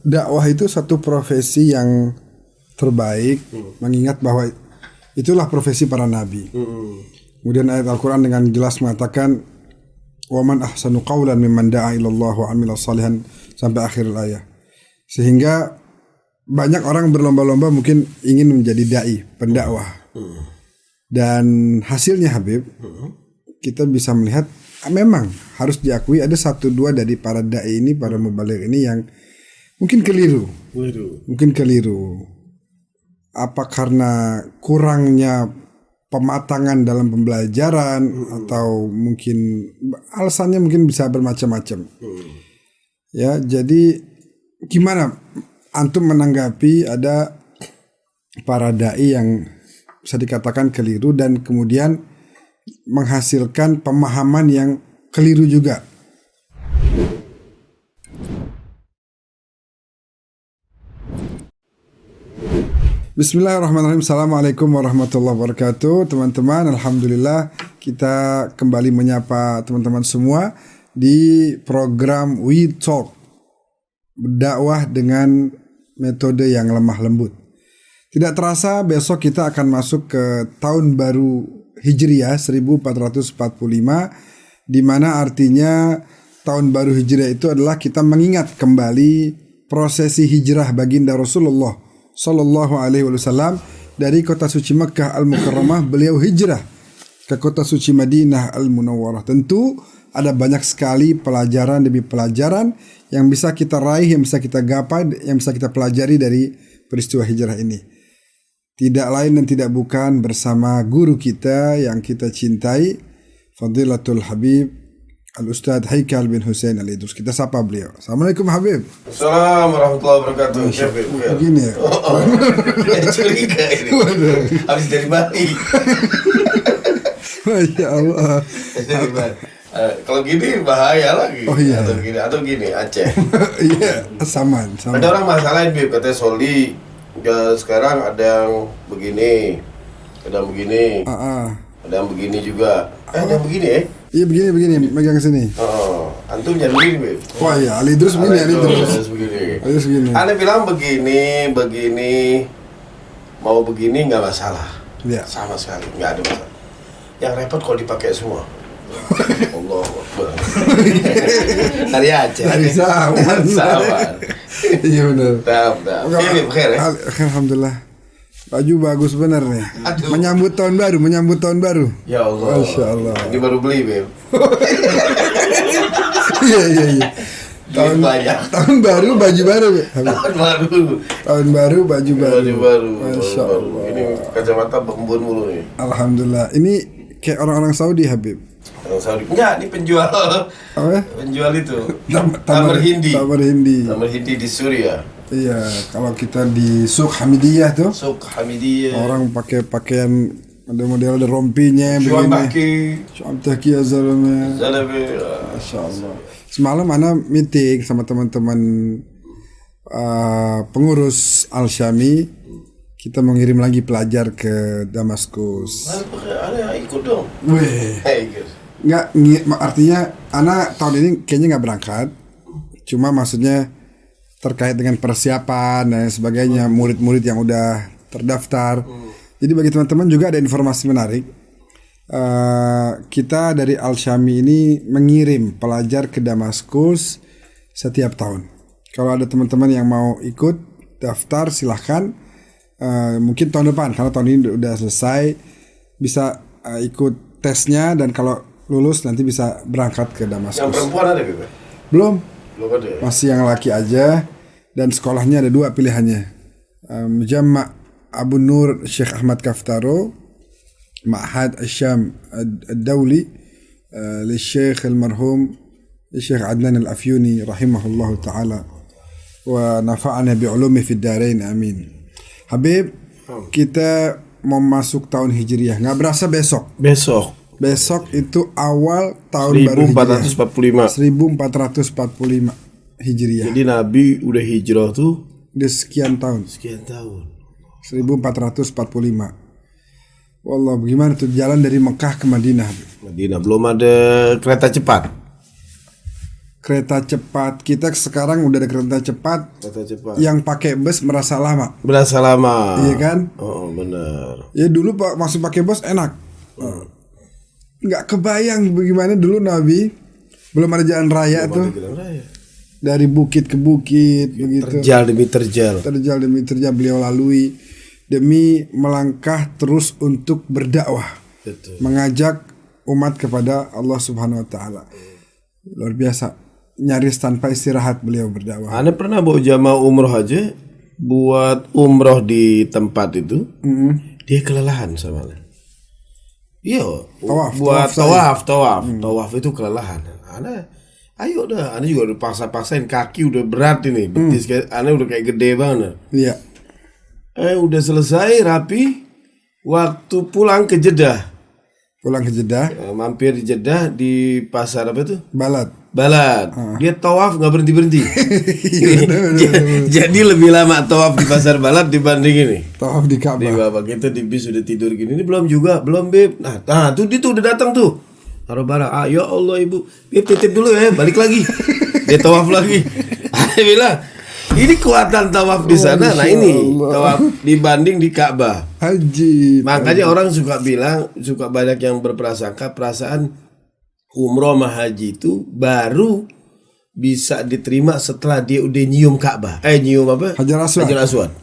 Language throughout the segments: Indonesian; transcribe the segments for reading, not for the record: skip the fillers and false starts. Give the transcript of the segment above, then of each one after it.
dakwah itu satu profesi yang terbaik, mengingat bahwa itulah profesi para nabi. Kemudian ayat Al-Quran dengan jelas mengatakan waman ahsanu qawlan mimman da'a ilallah wa amila salihan sampai akhir ayat. Sehingga banyak orang berlomba-lomba mungkin ingin menjadi dai, pendakwah. Dan hasilnya Habib, kita bisa melihat memang harus diakui ada 1-2 dari para dai ini, para mubaligh ini yang mungkin keliru. Mungkin keliru. Apa karena kurangnya pematangan dalam pembelajaran atau mungkin alasannya mungkin bisa bermacam-macam. Ya, jadi gimana antum menanggapi ada para dai yang bisa dikatakan keliru dan kemudian menghasilkan pemahaman yang keliru juga? Bismillahirrahmanirrahim. Assalamualaikum warahmatullahi wabarakatuh. Teman-teman, alhamdulillah kita kembali menyapa teman-teman semua di program We Talk, berdakwah dengan metode yang lemah lembut. Tidak terasa besok kita akan masuk ke tahun baru Hijriah 1445, di mana artinya tahun baru Hijriah itu adalah kita mengingat kembali prosesi hijrah baginda Rasulullah Sallallahu Alaihi Wasallam dari kota suci Makkah Al-Mukarramah, beliau hijrah ke kota suci Madinah Al-Munawwarah. Tentu ada banyak sekali pelajaran demi pelajaran yang bisa kita raih, yang bisa kita gapai, yang bisa kita pelajari dari peristiwa hijrah ini. Tidak lain dan tidak bukan bersama guru kita yang kita cintai, Fadilatul Habib Al-Ustadz Haikal bin Hussein Al-Idrus. Kita sapa beliau. Assalamualaikum Habib. Assalamualaikum warahmatullahi wabarakatuh. Begini ya. Curiga ini. Habis dari Bali. Masya Allah. Dari Bali. Kalau gini bahaya lagi. Oh iya. Atau gini Aceh. Iya, sama. Ada orang masalahin Bib, katanya Soldi ya, sekarang ada yang begini, ada yang begini, ada yang begini juga. Ada yang begini ya? Iya begini, megang sini. Antum jangan begini Bib. Wah ya, Al-Idrus begini, Al-Idrus begini. Al-Idrus begini. Anda bilang begini, mau begini nggak masalah. Ya. Sama sekali nggak ada masalah. Yang repot kalau dipakai semua. Allah Akbar. Dari Aceh. Dari Sawan. Iya benar. Ini berakhir ya. Alhamdulillah. Baju bagus benar nih. Aduh. Menyambut tahun baru. Ya Allah. Masya Allah. Ini baru beli Beb. Iya. Tahun baru baju baru. Tahun baru baju baru. Masya Allah. Ini kacamata bembun mulu nih. Alhamdulillah. Ini kayak orang-orang Saudi Habib. Orang Saudi. Enggak, ini penjual. Apa? Penjual itu. Tamar Hindi. Tamar Hindi di Suriah. Iya, kalau kita di Suq Hamidiyah tuh. Suq Hamidiyah. Orang pakai pakaian model ada rompinya Cuan begini. Cuan taki ya zalame. Masya Allah. Semalam ana meeting sama teman-teman pengurus Al-Syami. Kita mengirim lagi pelajar ke Damaskus. Ana ikut dong. Weh. Nggak, artinya ana tahun ini kayaknya nggak berangkat. Cuma maksudnya terkait dengan persiapan dan sebagainya, murid-murid yang udah terdaftar. Jadi bagi teman-teman juga ada informasi menarik. Kita dari Al-Syami ini mengirim pelajar ke Damaskus setiap tahun. Kalau ada teman-teman yang mau ikut daftar silahkan. Mungkin tahun depan, karena tahun ini udah selesai, bisa ikut tesnya dan kalau lulus nanti bisa berangkat ke Damaskus. Yang perempuan ada Beb? Belum ada ya? Masih yang laki aja. Dan sekolahnya ada 2 pilihannya. Mujamma' Abu Nur Syekh Ahmad Kaftaro, Ma'had Asyam Ad-Dawli li Syekh Al-Marhum Syekh Adnan Al-Afyuni rahimahullahu ta'ala wa nafa'ana bi'ulumi fid darain amin. Habib, kita mau masuk tahun Hijriah. Nggak berasa besok. Besok itu awal tahun 1445. baru 1445 Hijriah. Jadi Nabi udah hijrah tuh Di sekian tahun. 1445. Wallah, bagaimana tuh jalan dari Mekah ke Madinah? Madinah belum ada kereta cepat. kereta cepat. Kita sekarang udah ada kereta cepat. Yang pakai bus merasa lama. Iya kan? Oh, benar. Ya dulu Pak masih pakai bus enak. Nggak kebayang bagaimana dulu Nabi belum ada jalan raya tuh. Dari bukit ke bukit begitu. Terjal demi terjal. Terjal demi terjal beliau lalui demi melangkah terus untuk berdakwah. Betul. Mengajak umat kepada Allah Subhanahu wa taala. Luar biasa. Nyaris tanpa istirahat beliau berdakwah. Anda pernah bawa jamaah umroh aja buat umroh di tempat itu, dia kelelahan sama Anda. Iya, buat tawaf itu kelelahan. Anda, ayo dah, Anda juga udah paksa-paksain kaki udah berat ini, betis Anda udah kayak gede banget. Iya. Udah selesai rapi, waktu pulang ke Jeddah. Mampir di Jeddah di pasar apa itu? Balad. Dia tawaf nggak berhenti. Jadi lebih lama tawaf di pasar Balad dibanding ini. Tawaf di Ka'bah. Di bawah kita di bis udah tidur gini. Ini belum Beb. Nah, tuh dia tuh udah datang tuh. Taruh barang. Ya Allah ibu, Beb titip dulu ya, balik lagi. Dia tawaf lagi. Dia bilang, ini kekuatan tawaf di sana. Nah ini tawaf dibanding di Ka'bah. Haji. Makanya orang suka banyak yang berprasangka perasaan umroh sama haji itu baru bisa diterima setelah dia udah nyium Ka'bah. Nyium apa? Hajar Aswad.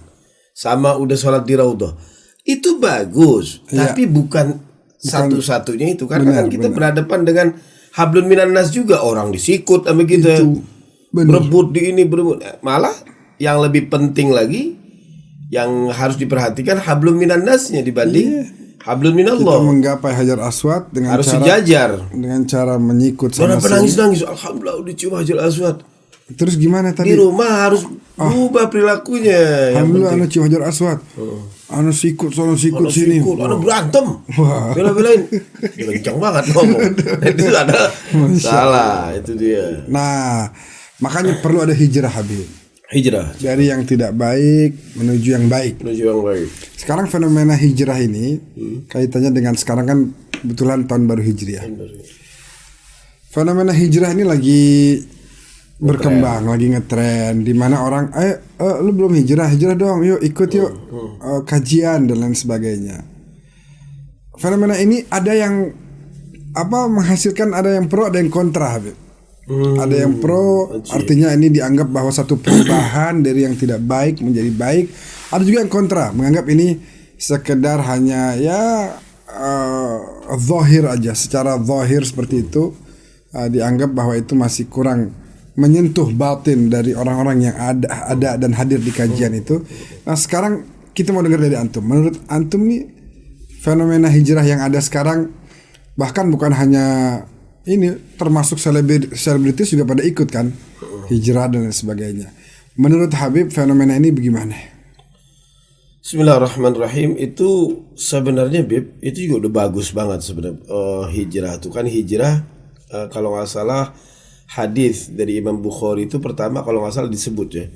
Sama udah sholat di Raudhah. Itu bagus, tapi bukan satu-satunya itu. Karena kan kita berhadapan dengan hablum minan nas juga, orang disikut sama kita. Berebut di ini, malah yang lebih penting lagi yang harus diperhatikan hablum minan nasnya dibanding hablum minallah. Kita menggapai Hajar Aswad dengan harus sejajar, dengan cara menyikut sama nangis. Alhamdulillah udah cium Hajar Aswad. Terus gimana tadi? Di rumah harus berubah perilakunya. Alhamdulillah anu cium Hajar Aswad. Anu sikut sini. Anu berantem. Bela-belain. Kencang banget ngomong. Itu ada salah, itu dia. Nah, makanya perlu ada hijrah, Habib. Hijrah dari yang tidak baik menuju yang baik. Sekarang fenomena hijrah ini kaitannya dengan sekarang kan kebetulan tahun baru Hijriah. Fenomena hijrah ini lagi berkembang, lagi ngetren, di mana orang lu belum hijrah dong, yuk ikut yuk kajian dan lain sebagainya. Fenomena ini ada yang menghasilkan, ada yang pro, ada yang kontra, Habib. Ada yang pro, artinya ini dianggap bahwa satu perubahan dari yang tidak baik menjadi baik. Ada juga yang kontra, menganggap ini sekedar hanya zahir aja, secara zahir seperti itu. Dianggap bahwa itu masih kurang menyentuh batin dari orang-orang yang ada dan hadir di kajian itu. Nah sekarang kita mau dengar dari antum. Menurut antum nih, fenomena hijrah yang ada sekarang, bahkan bukan hanya ini, termasuk selebritis juga pada ikut kan, hijrah dan lain sebagainya. Menurut Habib fenomena ini bagaimana? Bismillahirrahmanirrahim. Itu sebenarnya Bib, itu juga udah bagus banget sebenarnya. Hijrah itu kan kalau nggak salah hadis dari Imam Bukhari itu pertama kalau nggak salah disebut ya,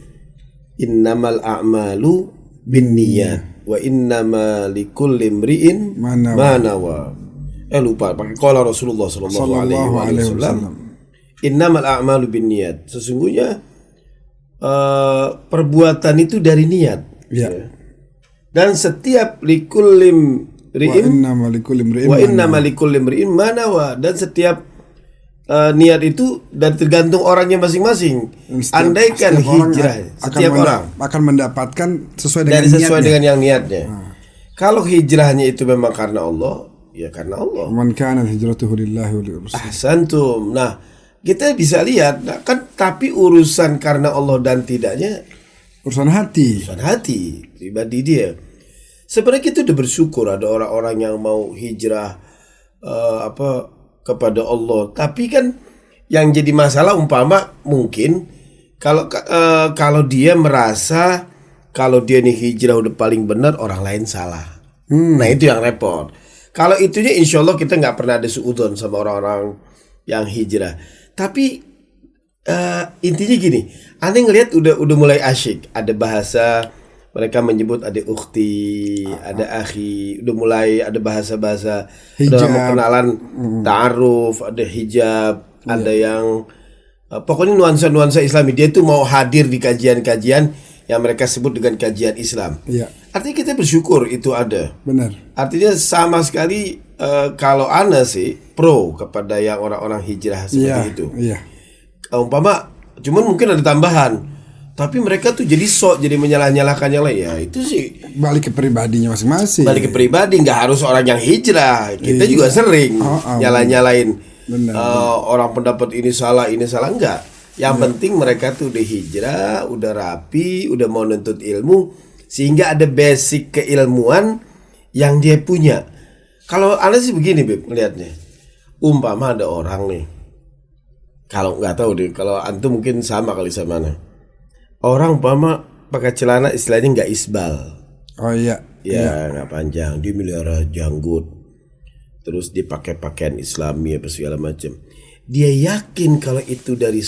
innamal a'malu binniyat wa innama likulli imri'in ma nawa. Lupa pakai qala Rasulullah sallallahu alaihi wasallam. Innamal a'malu binniyat. Sesungguhnya perbuatan itu dari niat. Ya. Dan setiap likulli imri'in wa innama likulli imri'in ma nawa. Dan setiap niat itu dan tergantung orangnya masing-masing. Andaikan hijrah setiap orang akan mendapatkan sesuai dengan yang niatnya. Kalau hijrahnya itu memang karena Allah, ya karena Allah. Man kana hijratuhu lillahi wa lirrasul. Ahsantum. Nah, kita bisa lihat kan, tapi urusan karena Allah dan tidaknya urusan hati pribadi dia. Sebenarnya kita udah bersyukur ada orang-orang yang mau hijrah kepada Allah. Tapi kan yang jadi masalah umpama mungkin kalau dia merasa kalau dia nih hijrah udah paling benar, orang lain salah. Nah itu yang repot. Kalau itunya insya Allah kita nggak pernah ada suudzon sama orang-orang yang hijrah. Tapi intinya gini, aneh ngelihat udah mulai asyik. Ada bahasa mereka menyebut ada ukhti, ada akhi, udah mulai ada bahasa-bahasa, udah mau kenalan ta'aruf, ada hijab, ada yang pokoknya nuansa-nuansa Islami. Dia tuh mau hadir di kajian-kajian yang mereka sebut dengan kajian Islam. Iya. Artinya kita bersyukur itu ada. Benar. Artinya sama sekali kalau ana sih pro kepada yang orang-orang hijrah seperti itu. Iya. Umpama, cuman mungkin ada tambahan. Tapi mereka tuh jadi jadi menyalah-nyalahkan yang lain. Ya itu sih Balik ke pribadinya masing-masing. balik ke pribadi, nggak harus orang yang hijrah. Kita Iya. juga sering nyalah-nyalain Benar. orang pendapat ini salah enggak. Yang penting mereka tuh udah hijrah, udah rapi, udah mau nuntut ilmu, sehingga ada basic keilmuan yang dia punya. Kalau Anda sih begini, Beb, melihatnya. Umpama ada orang nih, kalau nggak tahu deh, kalau antum mungkin sama kali sama Anda. Orang umpama pakai celana istilahnya nggak isbal. Oh iya. Ya nggak panjang, dia melihara janggut, terus dia pakai pakaian Islami apa segala macam. Dia yakin kalau itu dari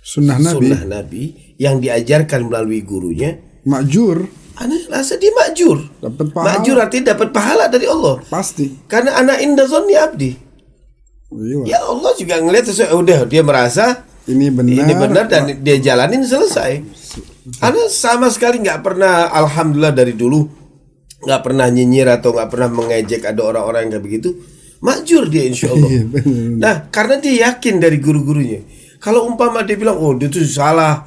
Sunnah Nabi yang diajarkan melalui gurunya. Makjur. Anak rasa dia makjur. Dapat pahala. Makjur artinya dapat pahala dari Allah. Pasti. Karena anak inda zonni abdi. Iya. Ya Allah juga ngelihat sesuai. Udah dia merasa Ini benar. dan dia jalanin selesai. Anak sama sekali nggak pernah, alhamdulillah dari dulu nggak pernah nyinyir atau nggak pernah mengejek ada orang-orang yang kayak begitu. Makjur dia insya Allah. Iya, benar. Nah karena dia yakin dari guru-gurunya. Kalau umpama dia bilang oh dia itu salah,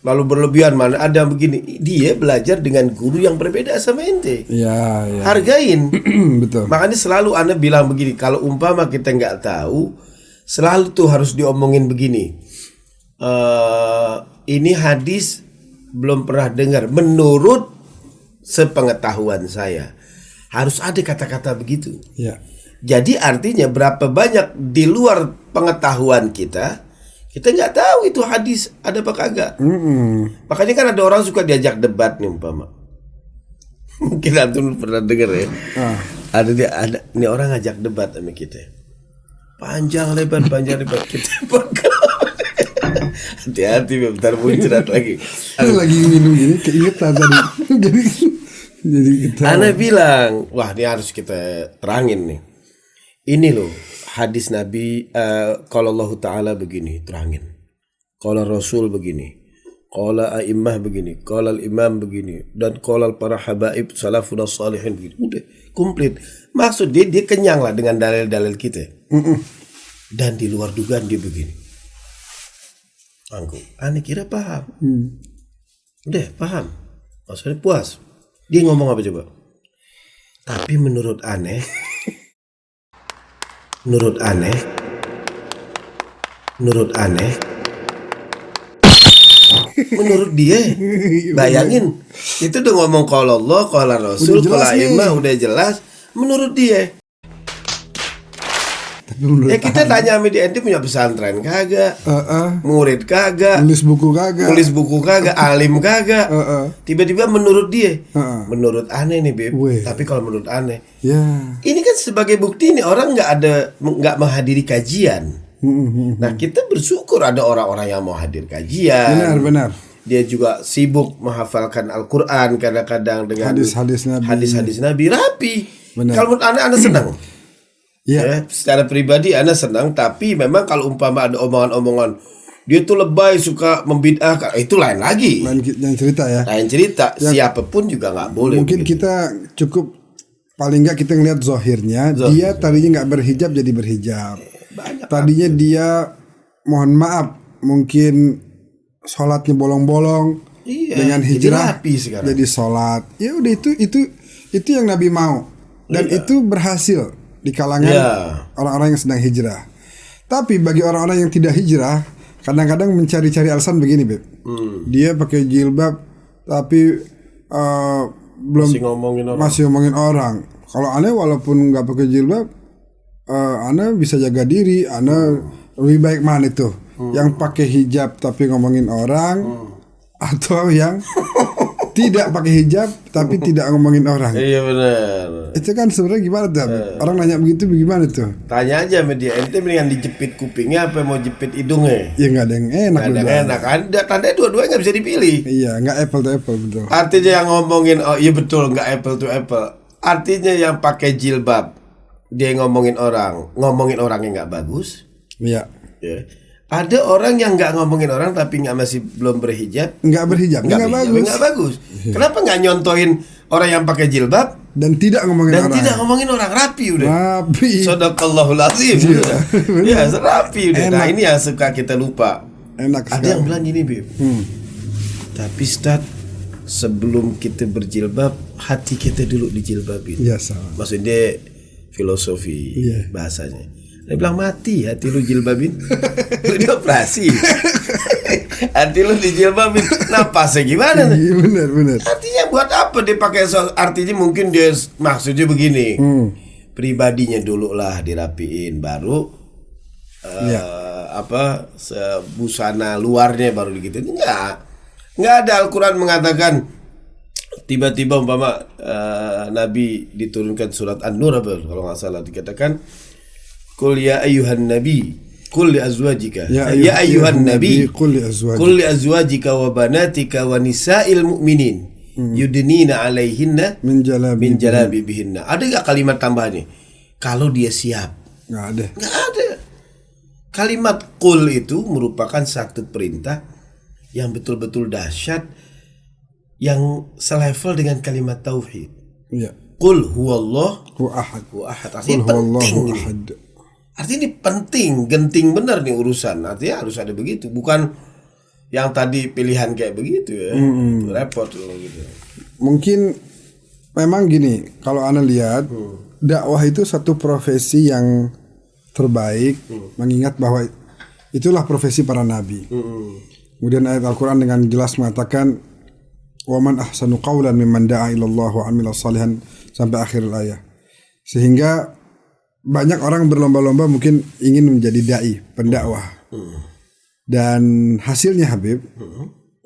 lalu berlebihan, mana ada begini, dia belajar dengan guru yang berbeda sama ente. Iya, iya. Hargain. Betul. Makanya selalu Anda bilang begini, kalau umpama kita nggak tahu, selalu tuh harus diomongin begini. Ini hadis belum pernah dengar. Menurut sepengetahuan saya, harus ada kata-kata begitu. Iya. Jadi artinya berapa banyak di luar pengetahuan kita nggak tahu itu hadis ada apa kagak. Makanya kan ada orang suka diajak debat nih umpama. Mungkin antum pernah dengar ya. Ada nih orang ngajak debat sama kita. Panjang lebar kita bakal. Hati-hati bentar muncrat lagi. Lagi minum gini keingetan tadi. jadi kita. Ana bilang, wah ini harus kita terangin nih. Ini loh hadis Nabi, kalau Allah Ta'ala begini, terangin. Kalau Rasul begini, kalau a'immah begini, kalau imam begini, dan kalau para habaib salafun salihin begini. Udah komplit. Maksud dia kenyang lah dengan dalil-dalil kita. Dan di luar dugaan dia begini. Aneh kira paham. Udah paham. Maksudnya puas. Dia ngomong apa coba? Tapi menurut aneh menurut dia, bayangin itu udah ngomong kalau Allah, kalau Rasul, kalau imam udah jelas. Menurut dia, kita tanya sama dia, ente punya pesantren kagak, murid kagak, nulis buku kagak, alim kagak. Tiba-tiba menurut dia, menurut aneh nih Beb. Tapi kalau menurut aneh, ini kan sebagai bukti nih orang nggak menghadiri kajian. Nah kita bersyukur ada orang-orang yang mau hadir kajian. Benar. Dia juga sibuk menghafalkan Al-Quran kadang-kadang dengan hadis-hadis Nabi rapi. Kalau menurut aneh senang. Ya, secara pribadi Anda senang, tapi memang kalau umpama ada omongan-omongan dia tuh lebay, suka membid'ahkan, itu lain lagi. Lain cerita ya. Lain cerita. Siapapun juga nggak boleh. Mungkin begitu. Kita cukup paling nggak kita ngeliat zohirnya. Dia tadinya nggak berhijab jadi berhijab. Tadinya dia mohon maaf mungkin sholatnya bolong-bolong. Dengan hijrah jadi sholat. Ya udah itu yang Nabi mau dan itu berhasil di kalangan orang-orang yang sedang hijrah. Tapi bagi orang-orang yang tidak hijrah, kadang-kadang mencari-cari alasan begini, Beb. Dia pakai jilbab tapi belum masih ngomongin orang. Kalau aneh walaupun nggak pakai jilbab, aneh bisa jaga diri. Aneh lebih baik mana itu? Yang pakai hijab tapi ngomongin orang, atau yang tidak pakai hijab tapi tidak ngomongin orang. Iya benar. Itu kan sebenarnya gimana tuh? Orang nanya begitu bagaimana tuh? Tanya aja sama dia, ente mendingan dijepit kupingnya apa mau jepit hidungnya? Ya nggak ada yang enak. Nggak ada yang enak. Ada tandanya dua-duanya nggak bisa dipilih. Iya, nggak apple to apple betul. Artinya yang ngomongin iya betul nggak apple to apple. Artinya yang pakai jilbab dia ngomongin orangnya nggak bagus. Iya. Ya. Ada orang yang nggak ngomongin orang tapi masih belum berhijab. Nggak berhijab, nggak bagus. Nggak bagus. Kenapa nggak nyontohin orang yang pakai jilbab dan tidak ngomongin orang? Tidak ngomongin orang, rapi udah. Rapi. Shadaqallahul azim. Ya, rapi udah. Nah, ini yang suka kita lupa. Enak sekali. Ada yang bilang gini, Bib. Tapi Ustaz, sebelum kita berjilbab, hati kita dulu dijilbabin. Iya, sama. Maksudnya filosofi bahasanya. Dia bilang mati hati lu jilbabin. Lu dioperasi. Hati lu dijilbabin. Napasnya gimana? Bener. Artinya buat apa dia pakai artinya mungkin dia maksudnya begini. Pribadinya dulu lah dirapiin baru busana luarnya baru gitu. Enggak ada Al-Quran mengatakan tiba-tiba umpama Nabi diturunkan surat An-Nur kalau nggak salah dikatakan Qul ya ayyuhan nabi qul li azwajika ya ayyuhan nabi qul li azwajika wa banatika wa nisa'il mu'minin yudnina 'alaihinna min jalabibihinna. Ada enggak kalimat tambahannya? Kalau dia siap. Enggak ada. Kalimat qul itu merupakan satu perintah yang betul-betul dahsyat yang selevel dengan kalimat tauhid. Iya. Qul huwallahu ahad. Artinya penting ini. Artinya ini penting, genting benar nih urusan. Artinya harus ada begitu, bukan yang tadi pilihan kayak begitu ya. Repot loh gitu. Mungkin memang gini, kalau Ana lihat dakwah itu satu profesi yang terbaik, mengingat bahwa itulah profesi para nabi. Kemudian ayat Al-Quran dengan jelas mengatakan waman ahsanu qawlan mimman da'a ilallah wa amila salihan sampai akhir ayat. Sehingga banyak orang berlomba-lomba mungkin ingin menjadi dai, pendakwah. Dan hasilnya Habib,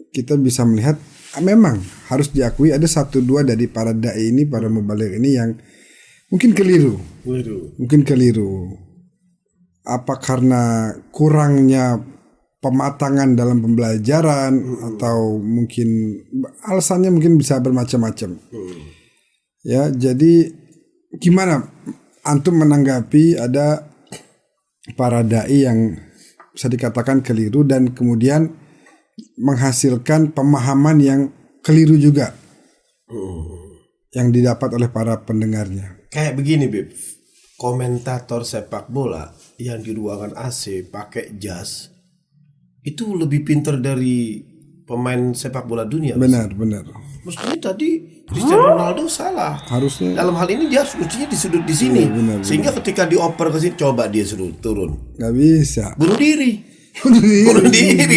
kita bisa melihat memang harus diakui ada 1-2 dari para dai ini, para mubaligh ini yang mungkin keliru. Mungkin keliru. Apa karena kurangnya pematangan dalam pembelajaran atau mungkin alasannya mungkin bisa bermacam-macam. Ya, jadi gimana antum menanggapi ada para dai yang bisa dikatakan keliru dan kemudian menghasilkan pemahaman yang keliru juga yang didapat oleh para pendengarnya? Kayak begini, Bib. Komentator sepak bola yang di ruangan AC pakai jas itu lebih pintar dari pemain sepak bola dunia. Benar. Mestinya tadi Cristiano Ronaldo salah. Harusnya dalam hal ini dia mestinya di sudut di sini. Benar. Sehingga ketika dioper ke sini coba dia suruh turun. Gak bisa. Bunuh diri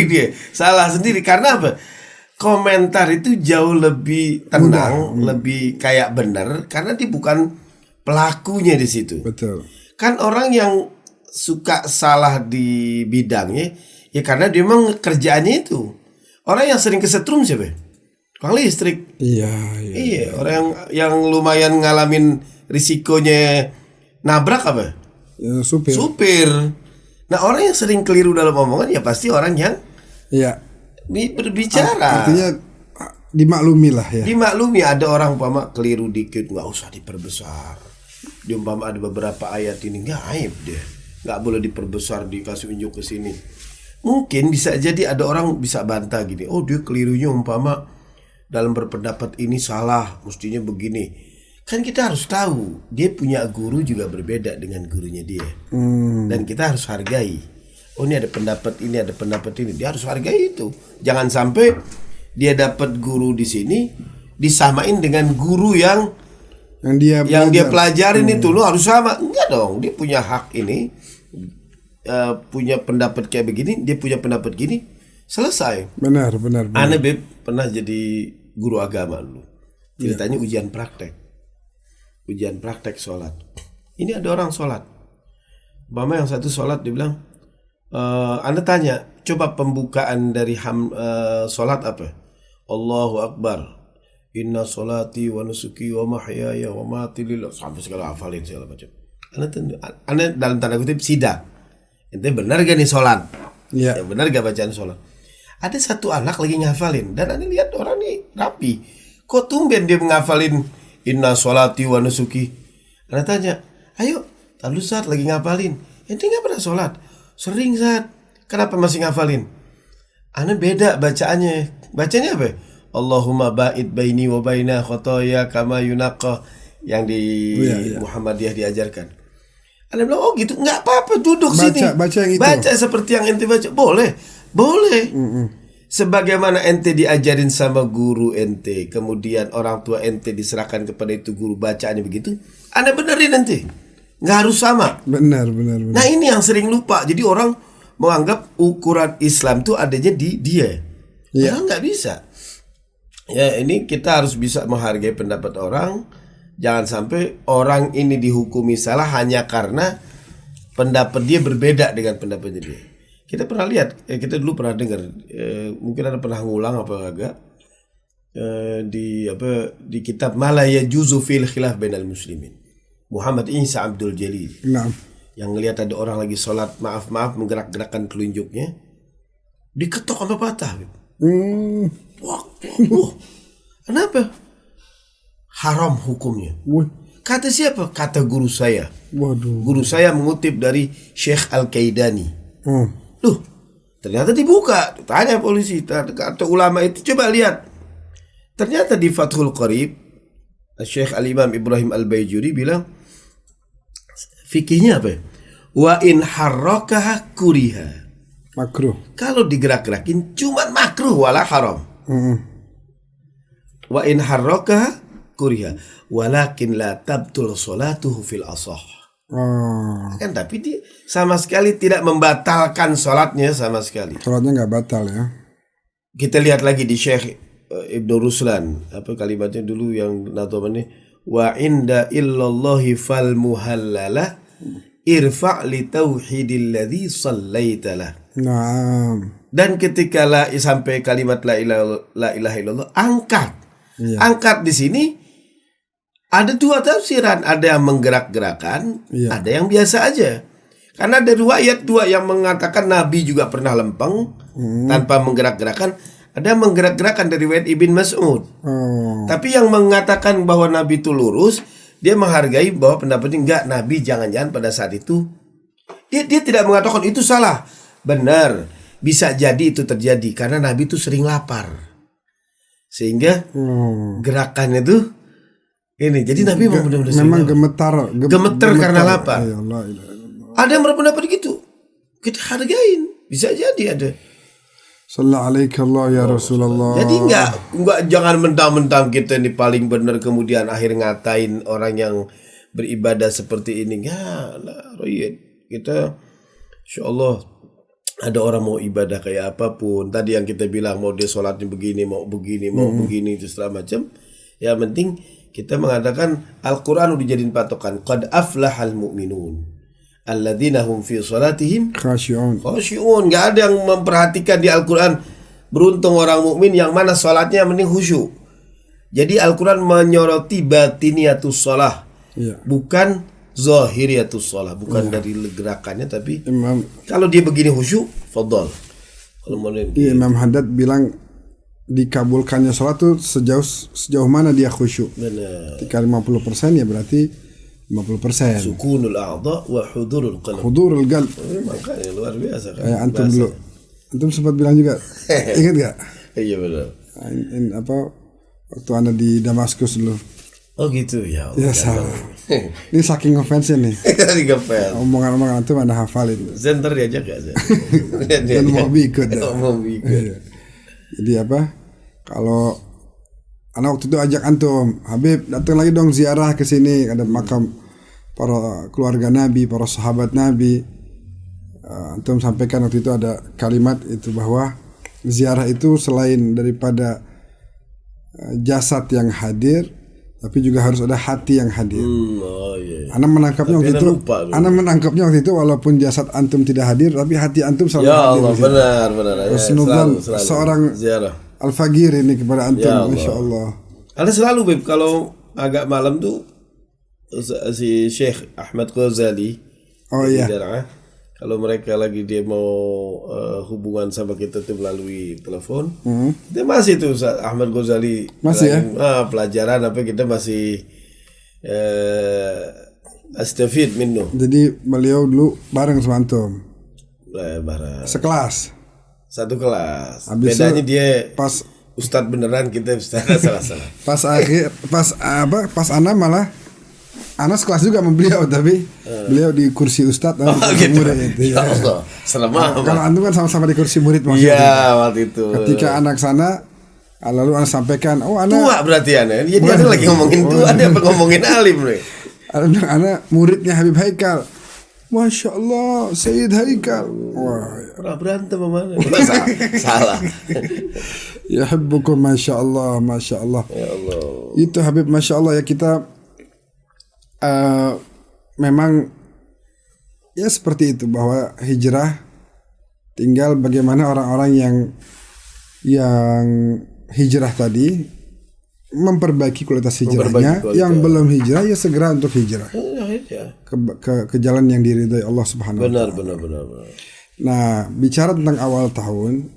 dia. Salah sendiri karena apa? Komentar itu jauh lebih tenang, lebih kayak benar karena dia bukan pelakunya di situ. Betul. Kan orang yang suka salah di bidangnya ya karena dia memang kerjaannya itu. Orang yang sering kesetrum siapa? Tukang listrik. Iya, orang yang lumayan ngalamin risikonya nabrak apa? Ya, supir. Nah, orang yang sering keliru dalam omongan ya pasti orang yang berbicara. Artinya dimaklumi lah ya. Dimaklumi ada orang umpama keliru dikit nggak usah diperbesar. Dia umpama ada beberapa ayat ini nggak aib dia. Nggak boleh diperbesar dikasih unjuk ke sini. Mungkin bisa jadi ada orang bisa bantah gini. Oh, dia kelirunya umpama dalam berpendapat ini salah, mestinya begini. Kan kita harus tahu dia punya guru juga berbeda dengan gurunya dia. Dan kita harus hargai. Oh, ini ada pendapat ini, ada pendapat ini. Dia harus hargai itu. Jangan sampai dia dapat guru di sini disamain dengan guru yang dia pelajarin itu lo harus sama. Enggak dong, dia punya hak ini. Punya pendapat kayak begini, dia punya pendapat gini. Selesai. Benar. Ana Beb pernah jadi guru agama dulu. Ceritanya ujian praktek sholat. Ini ada orang sholat. Mama yang satu sholat dia bilang, Anda tanya, coba pembukaan dari sholat apa? Allahu Akbar. Inna sholati wa nusuki wa mahyaya wa mati lillah. Sampai segala hafalin segala macam. Anda dalam tanda kutip sidak. Ente benar gak nih sholat? Ya, benar gak bacaan sholat? Ada satu anak lagi ngafalin dan Anda lihat orang nih rapi. Kok tumben dia menghafalin inna sholati wa nusuki? Anda tanya, ayo, lalu saat lagi ngafalin. Ente gak pernah sholat? Sering saat. Kenapa masih ngafalin? Ana beda bacaannya. Bacanya apa? Allahumma ba'id baini wa baina khotoya kama yunaqqa, yang di Muhammadiyah diajarkan. Ana bilang, oh gitu, nggak apa-apa, duduk sini. Baca yang itu. Baca seperti yang ente baca. Boleh. Sebagaimana ente diajarin sama guru ente, kemudian orang tua ente diserahkan kepada itu guru, bacaannya begitu, Anda benerin ente. Nggak harus sama. Benar. Nah ini yang sering lupa. Jadi orang menganggap ukuran Islam itu adanya di dia. Padahal nggak bisa. Ya ini kita harus bisa menghargai pendapat orang. Jangan sampai orang ini dihukumi salah hanya karena pendapat dia berbeda dengan pendapatnya dia. Kita pernah lihat, kita dulu pernah dengar, mungkin ada pernah ngulang apa agak di kitab Ma la yajuzu fil khilaf bainal muslimin. Muhammad Isa Abdul Jalil. Nah. Yang ngelihat ada orang lagi sholat, maaf menggerak-gerakkan telunjuknya, diketok sama patah. Wah, kenapa? Haram hukumnya. Kata siapa? Kata guru saya. Waduh. Guru saya mengutip dari Syekh Al-Qaidani. Loh, ternyata dibuka. Tanya polisi, kata ulama itu, coba lihat. Ternyata di Fathul Qarib, Syekh Al-Imam Ibrahim Al-Baijuri bilang, fikihnya apa? Wa in harrakaha kuriha. Makruh. Kalau digerak-gerakin cuman makruh wala haram. Wa in harrakaha kuriha walakin la tabtul salatuhu fil asah. Kan tapi dia sama sekali tidak membatalkan sholatnya sama sekali. Sholatnya nggak batal ya. Kita lihat lagi di Syekh Ibnu Ruslan, apa kalimatnya dulu yang natomane, wa inda illallahi fal muhallala irfa' li tauhidil ladzi sallaitalah. Naam. Dan ketika sampai kalimat la ilaha illallah, angkat. Angkat di sini ada dua tafsiran, ada yang menggerak-gerakan, ada yang biasa aja. Karena ada riwayat dua yang mengatakan Nabi juga pernah lempeng tanpa menggerak-gerakan, ada yang menggerak-gerakan dari riwayat Ibn Mas'ud. Tapi yang mengatakan bahwa Nabi itu lurus, dia menghargai bahwa pendapatnya enggak, Nabi jangan-jangan pada saat itu dia tidak mengatakan itu salah. Benar, bisa jadi itu terjadi karena Nabi itu sering lapar. Sehingga gerakannya tuh ini, jadi Nabi memang gemetar karena lapar. Ada yang berpendapat gitu, kita hargain, bisa jadi ada. Sallallahu alaihi Allah ya Rasulullah. Jadi enggak jangan mentang-mentang kita ini paling benar kemudian akhir ngatain orang yang beribadah seperti ini. Kita insyaallah ada orang mau ibadah kayak apapun. Tadi yang kita bilang mau dia sholatnya begini, mau begini itu segala macam. Ya penting kita mengatakan Al-Quran udah jadiin patokan. Qad aflahal mu'minun alladzina hum fi salatihim khashi'un. Gak ada yang memperhatikan di Al-Quran. Beruntung orang mukmin yang mana salatnya mending khusyuk. Jadi Al-Quran menyoroti batiniyatus shalah, bukan zahiriyatus shalah, bukan dari gerakannya, tapi kalau dia begini khusyuk, fadhal. Imam Haddad bilang dikabulkannya sholat tuh sejauh mana dia khusyuk. Benar. Ketika 50% ya berarti 50%. Sukunul a'dha wa hudurul qalb. Hudurul qalb. Makanya luar biasa kan. Kayak antum dulu. Antum sempat bilang juga. Ingat gak? Iya benar. Waktu Anda di Damaskus dulu. Oh gitu ya. Ya salah. Ini saking offense nih. Omongan-omongan antum Anda hafalin. Zenter diajak gak? Dan mau ikut. Jadi kalau anak waktu itu ajak antum, Habib datang lagi dong ziarah ke sini, ada makam para keluarga Nabi, para sahabat Nabi. Antum sampaikan waktu itu ada kalimat itu bahwa ziarah itu selain daripada jasad yang hadir, tapi juga harus ada hati yang hadir. Ana menangkapnya waktu itu. Ana menangkapnya waktu itu walaupun jasad antum tidak hadir, tapi hati antum selalu hadir. Ya Allah, benar. Selalu seorang ziarah. Al-Faqir ini kepada antum, ya Masya Allah. Ada selalu Beb, kalau agak malam tuh si Syekh Ahmad Ghazali. Oh iya. Kalau mereka lagi dia mau hubungan sama kita tuh melalui telepon, kita masih tuh Ahmad Ghazali masih pelajaran apa kita masih astafid minnu. Jadi beliau dulu bareng sama antum. Barat. Sekelas. Satu kelas. Habis Bedanya itu dia pas ustadz beneran, kita ustadz salah-salah. pas Ana sekelas juga sama beliau, tapi beliau di kursi ustadz dan Gitu. murid itu. Ya Allah, serem amat. Kalau antum kan sama-sama di kursi murid maksudnya. Iya, waktu itu. Ketika anak sana, lalu anak sampaikan, anak Tua berarti Ana. Jadi Ana lagi ngomongin tua, ada apa ngomongin alim nih. anak muridnya Habib Haikal. Masya Allah, Sayyid Haikal. Wah, Pernah berantem sama Ana. Salah. ya habbukum Masya Allah, Masya Allah. Ya Allah. Itu Habib, Masya Allah ya, kita memang ya seperti itu, bahwa hijrah tinggal bagaimana orang-orang yang hijrah tadi memperbaiki kualitas hijrahnya. Yang belum hijrah ya segera untuk hijrah ke jalan yang diridhai Allah Subhanahu wa ta'ala. Benar. Nah, bicara tentang awal tahun,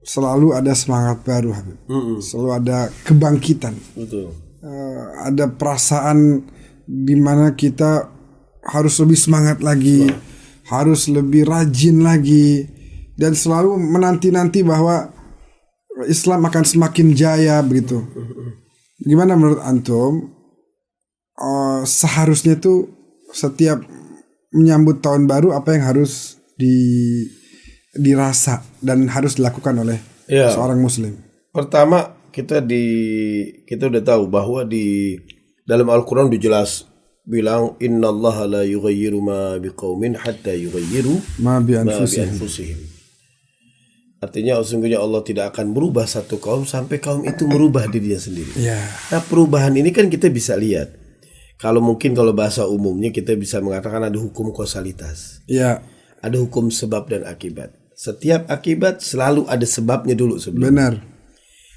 selalu ada semangat baru Habib. Selalu ada kebangkitan. Betul. Ada perasaan di mana kita harus lebih semangat lagi, harus lebih rajin lagi, dan selalu menanti-nanti bahwa Islam akan semakin jaya begitu. Gimana menurut antum? Seharusnya tuh setiap menyambut tahun baru apa yang harus dirasa dan harus dilakukan oleh seorang muslim? Pertama, kita udah tahu bahwa di dalam Al-Quran udah jelas bilang innallaha la yughayyiru ma biqaumin hatta yughayyiru ma bi anfusihim. Artinya sesungguhnya Allah tidak akan merubah satu kaum sampai kaum itu merubah dirinya sendiri. Nah, perubahan ini kan kita bisa lihat. Kalau bahasa umumnya kita bisa mengatakan ada hukum kausalitas. Ada hukum sebab dan akibat. Setiap akibat selalu ada sebabnya dulu sebelum. Benar.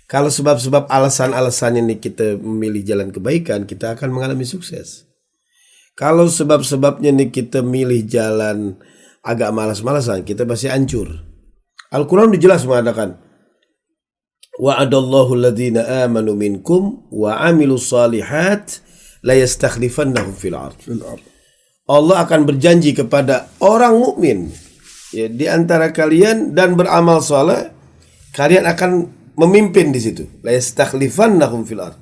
Kalau sebab-sebab alasan-alasannya nih kita memilih jalan kebaikan, kita akan mengalami sukses. Kalau sebab-sebabnya nih kita milih jalan agak malas-malasan, kita pasti hancur. Al-Quran udah jelas mengatakan, wa'adallahu alladhina amanu minkum wa amilus salihat la yastakhlifannahum fil ard. Allah akan berjanji kepada orang mukmin ya, di antara kalian dan beramal saleh, kalian akan memimpin di situ. La yastakhlifannahum fil ard.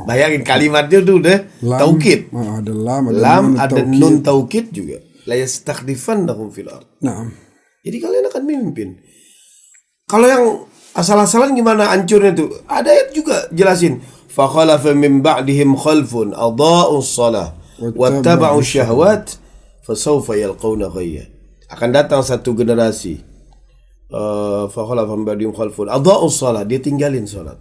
Bayangin kalimatnya tuh udah taukid. Ada lam, ada nun taukid juga. La yastakhlifannahum fil ard. Nah. Jadi kalian akan memimpin. Kalau yang asal-asalan gimana hancurnya tuh? Ada ayat juga jelasin. Fa khalafa min ba'dihim khalfun adaa'us shalah wattaba'u syahwat fasawfa yalqawna ghayya. Akan datang satu generasi. Fa khalafa min ba'dihim khalfun adaa'us shalah, dia tinggalin salat.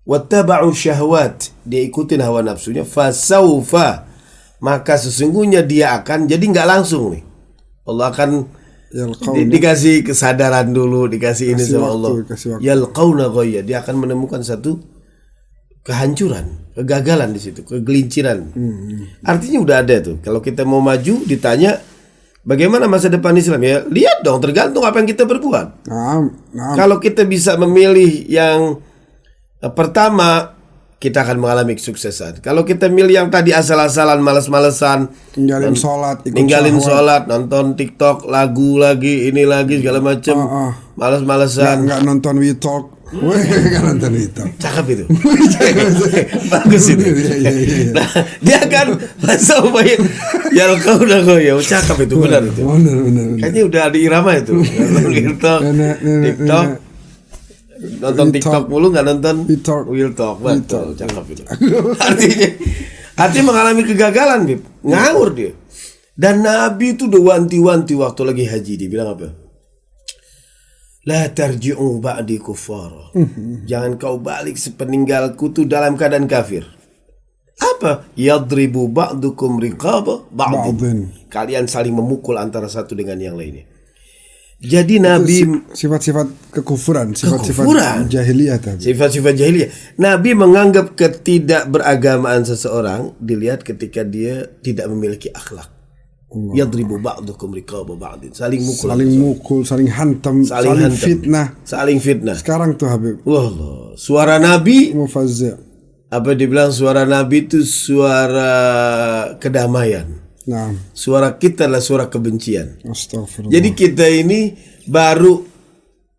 Wattaba'u syahwat, dia ikutin hawa nafsunya. Fasawfa, maka sesungguhnya dia akan, jadi nggak langsung nih. Allah akan dikasih kesadaran dulu, dikasih ini sama Allah. Yalqawna ghayya, dia akan menemukan satu kehancuran, kegagalan di situ, kegelinciran. Artinya udah ada tuh. Kalau kita mau maju, ditanya bagaimana masa depan Islam, ya lihat dong, tergantung apa yang kita berbuat. Kalau kita bisa memilih yang pertama, kita akan mengalami kesuksesan. Kalau kita milih yang tadi asal-asalan, malas-malesan, ninggalin sholat, nonton TikTok, lagu lagi, ini lagi segala macam, malas-malesan, nggak nonton WeTalk, nggak nonton WeTalk, cakep itu, bagus itu. Nah, dia akan masuk baik, ya kau udah kau ya, cakep itu, benar itu. Kayaknya udah ada irama itu, TikTok, nonton TikTok mulu, nggak nonton Will Talk. Betul, cakep itu. Artinya mengalami kegagalan, Bib. Ngawur dia. Dan Nabi itu udah wanti-wanti waktu lagi haji, dia bilang apa? La tarji'u ba'di kuffara. Jangan kau balik sepeninggalku tuh dalam keadaan kafir. Apa? Yadribu ba'dukum riqaba ba'din. Kalian saling memukul antara satu dengan yang lainnya. Jadi Nabi sifat-sifat kekufuran, sifat-sifat jahiliyah tadi. Sifat-sifat jahiliyah. Nabi menganggap ketidakberagamaan seseorang dilihat ketika dia tidak memiliki akhlak. Yadribu ba'dukum riqaba ba'din. Saling mukul, saling hantam, saling fitnah. Sekarang tuh Habib. Wallah, suara Nabi mufazzi'. Apa dibilang suara Nabi itu suara kedamaian. Nah, Suara kita adalah suara kebencian. astagfirullah. Jadi kita ini baru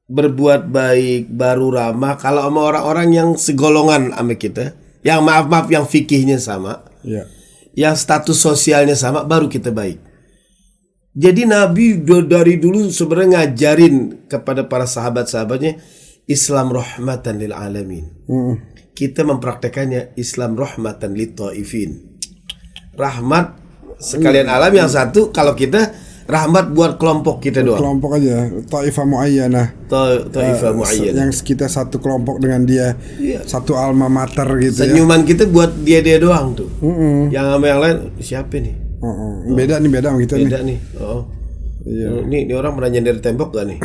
berbuat baik, baru ramah kalau sama orang-orang yang segolongan sama kita, yang maaf-maaf yang fikihnya sama, Ya. yang status sosialnya sama, baru kita baik. Jadi Nabi dari dulu sebenarnya ngajarin kepada para sahabat-sahabatnya Islam rahmatan lil alamin. Kita mempraktekannya Islam rahmatan lit taifin. Rahmat sekalian alam, yang satu kalau kita rahmat buat kelompok kita doang. Kelompok aja, taifah muayyanah. Taifah muayyanah. Yang kita satu kelompok dengan dia, Iya. satu alma mater gitu ya. Senyuman kita buat dia doang tuh. Yang sama yang lain siapa nih? Beda sama kita nih. Beda nih. Oh. Iya. Ini orang pernah nyender tembok gak nih?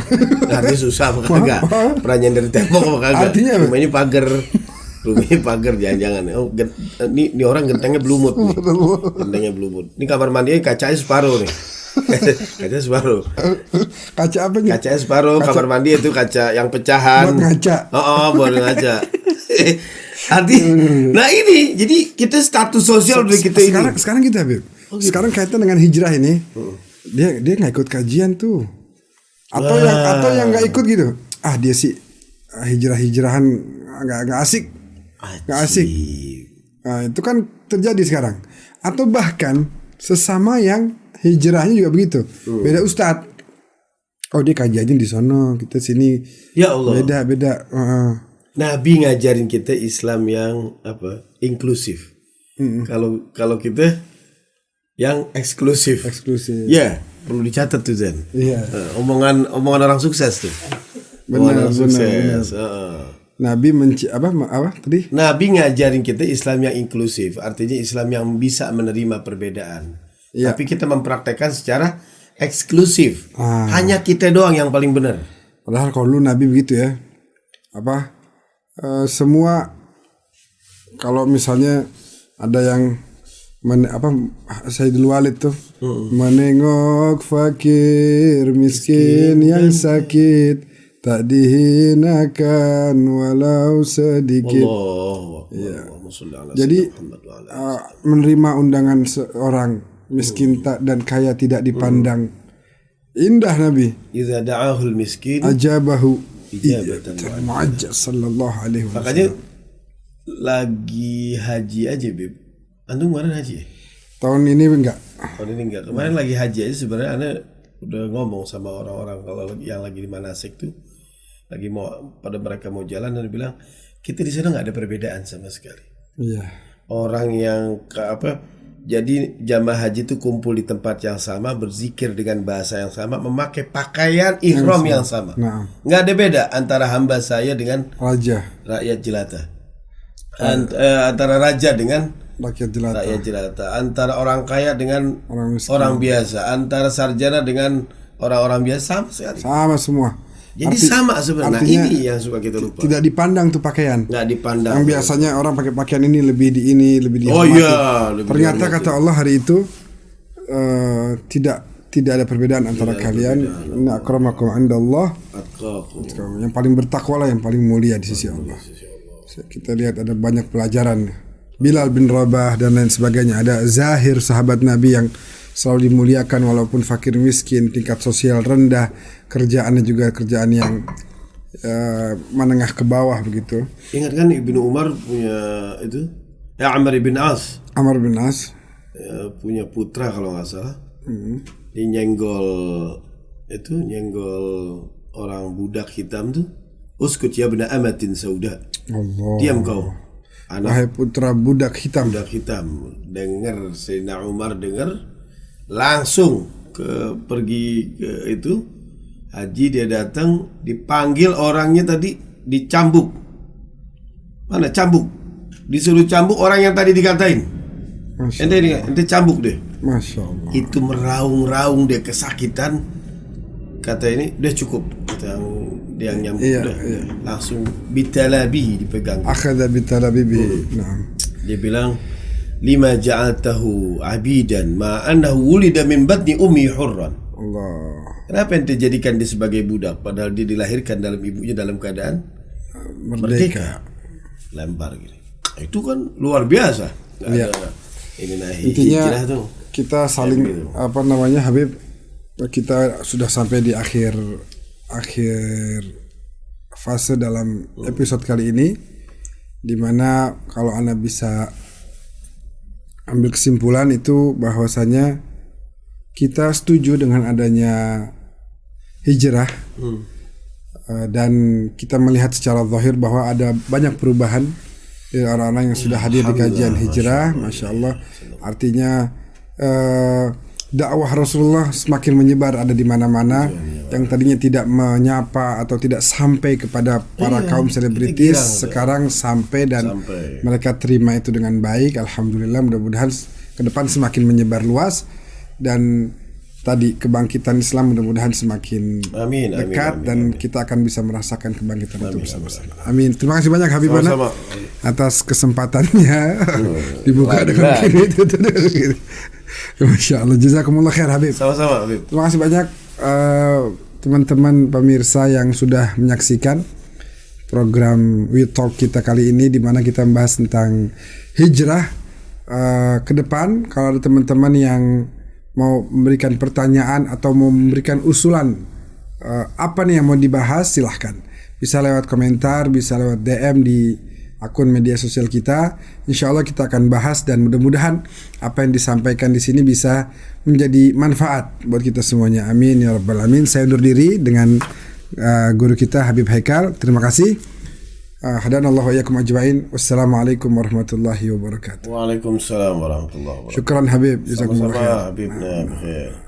Nah, ini susah apa kagak? Pernah nyender tembok apa kagak? Artinya apa? Rumahnya pagar. Rumahnya pagar, jangan-jangan. Oh, ini orang gentengnya belumut nih. Gentengnya belumut. Ini kamar mandinya kacanya separuh nih. Kaca separuh. Kaca apa nih? Kacanya separuh. Kamar mandi itu kaca yang pecahan. Buat ngaca. Buat ngaca. Nah ini, jadi kita status sosial dari kita ini. Sekarang gitu Habib. Sekarang kaitan dengan hijrah ini. Dia nggak ikut kajian tuh. Atau yang nggak ikut gitu. Dia sih hijrahan nggak asik. Nggak asik. Nah, itu kan terjadi sekarang. Atau bahkan sesama yang hijrahnya juga begitu. Beda ustadz. Oh dia kajiannya di sono, kita sini. Ya Allah. Beda. Nabi ngajarin kita Islam yang inklusif. Kalau kita yang eksklusif. Ya, perlu dicatat tuh Zen. Iya. Omongan orang sukses tuh. Benar. Nabi tadi? Nabi ngajarin kita Islam yang inklusif, artinya Islam yang bisa menerima perbedaan. Iya. Tapi kita mempraktekkan secara eksklusif. Hanya kita doang yang paling benar. Padahal kalau lu Nabi begitu ya. Semua kalau misalnya ada yang Sayyidul Walid tuh menengok fakir miskin yang sakit tak dihinakan walau sedikit. Jadi menerima undangan seorang miskin dan kaya tidak dipandang. Indah Nabi. Idza da'ahul miskin ajabahu ijabatan mu'ajjal sallallahu alaihi wasallam. Makanya lagi haji aja Bib. Antum kemarin haji ya? Tahun ini enggak. Tahun ini enggak. Kemarin lagi haji aja sebenarnya Anda udah ngomong sama orang-orang kalau yang lagi di manasik tuh lagi pada mereka mau jalan dan bilang kita di sana nggak ada perbedaan sama sekali. Iya. Orang yang jadi jamaah haji itu kumpul di tempat yang sama, berzikir dengan bahasa yang sama, memakai pakaian ihram yang sama. Nggak ada beda antara hamba saya dengan rakyat jelata. Antara raja dengan rakyat jelata. Antara orang kaya dengan orang biasa. Antara sarjana dengan orang-orang biasa, sama sekali. Sama semua. Jadi sama sebenarnya. Nah, ini yang suka kita lupa. Tidak dipandang tuh pakaian. Nggak dipandang. Yang biasanya orang pakai pakaian ini lebih dihormati. Oh iya. Ternyata kata Allah hari itu tidak ada perbedaan antara kalian. Inna akramakum indallah atqakum. Yang paling bertakwa lah yang paling mulia di sisi Allah. Kita lihat ada banyak pelajaran. Bilal bin Rabah dan lain sebagainya. Ada Zahir sahabat Nabi yang selalu dimuliakan walaupun fakir miskin, tingkat sosial rendah, kerjaannya juga kerjaan yang menengah ke bawah begitu. Ingat kan Ibnu Umar punya itu? Amr bin As. Punya putra kalau nggak salah. Dia nyenggol orang budak hitam tuh. Uskut ya bena amatin sauda. Allah. Diam kau. Wahai putra budak hitam. Dengar Sayyidina Umar langsung pergi ke itu haji, dia datang dipanggil orangnya tadi dicambuk. Mana cambuk? Disuruh cambuk orang yang tadi dikatain. Ente cambuk deh. Masya Allah. Itu meraung-raung dia kesakitan. Kata ini udah cukup. Kata dia yang nyambuk udah. Langsung bitalabi dipegang. Akhadha bitalabi. Naam. Dia bilang lima ja'altahu abidan ma annahu wulida min batni ummi hurran. Allah. Kenapa ente jadikan dia sebagai budak padahal dia dilahirkan dalam ibunya dalam keadaan merdeka. Lempar gini. Itu kan luar biasa. Intinya kita saling Habib, kita sudah sampai di akhir fase dalam episode kali ini, dimana kalau Anda bisa ambil kesimpulan itu bahwasanya kita setuju dengan adanya hijrah, dan kita melihat secara zahir bahwa ada banyak perubahan dari orang-orang yang sudah hadir di kajian hijrah, Masya Allah. Artinya dakwah Rasulullah semakin menyebar, ada di mana-mana. Yang tadinya tidak menyapa atau tidak sampai kepada para kaum selebritis, sekarang sampai dan mereka terima itu dengan baik. Alhamdulillah, mudah-mudahan ke depan semakin menyebar luas, dan tadi kebangkitan Islam mudah-mudahan semakin dekat, dan kita akan bisa merasakan kebangkitan itu bersama-sama. Amin. Terima kasih banyak Habib Ana atas kesempatannya dibuka dengan ini. Masya Allah, jazakumullah khair Habib. Sama-sama Habib. Terima kasih banyak teman-teman pemirsa yang sudah menyaksikan program We Talk kita kali ini, di mana kita membahas tentang hijrah ke depan. Kalau ada teman-teman yang mau memberikan pertanyaan atau mau memberikan usulan apa nih yang mau dibahas, silahkan. Bisa lewat komentar, bisa lewat DM di akun media sosial kita. Insya Allah kita akan bahas, dan mudah-mudahan apa yang disampaikan di sini bisa menjadi manfaat buat kita semuanya. Amin ya rabbal alamin. Saya undur diri dengan guru kita Habib Haikal. Terima kasih. Hadanallahu wa iyyakum ajma'in. Wassalamualaikum warahmatullahi wabarakatuh. Waalaikumsalam warahmatullahi wabarakatuh. Syukran Habib. Jazakumullah khair. Habib.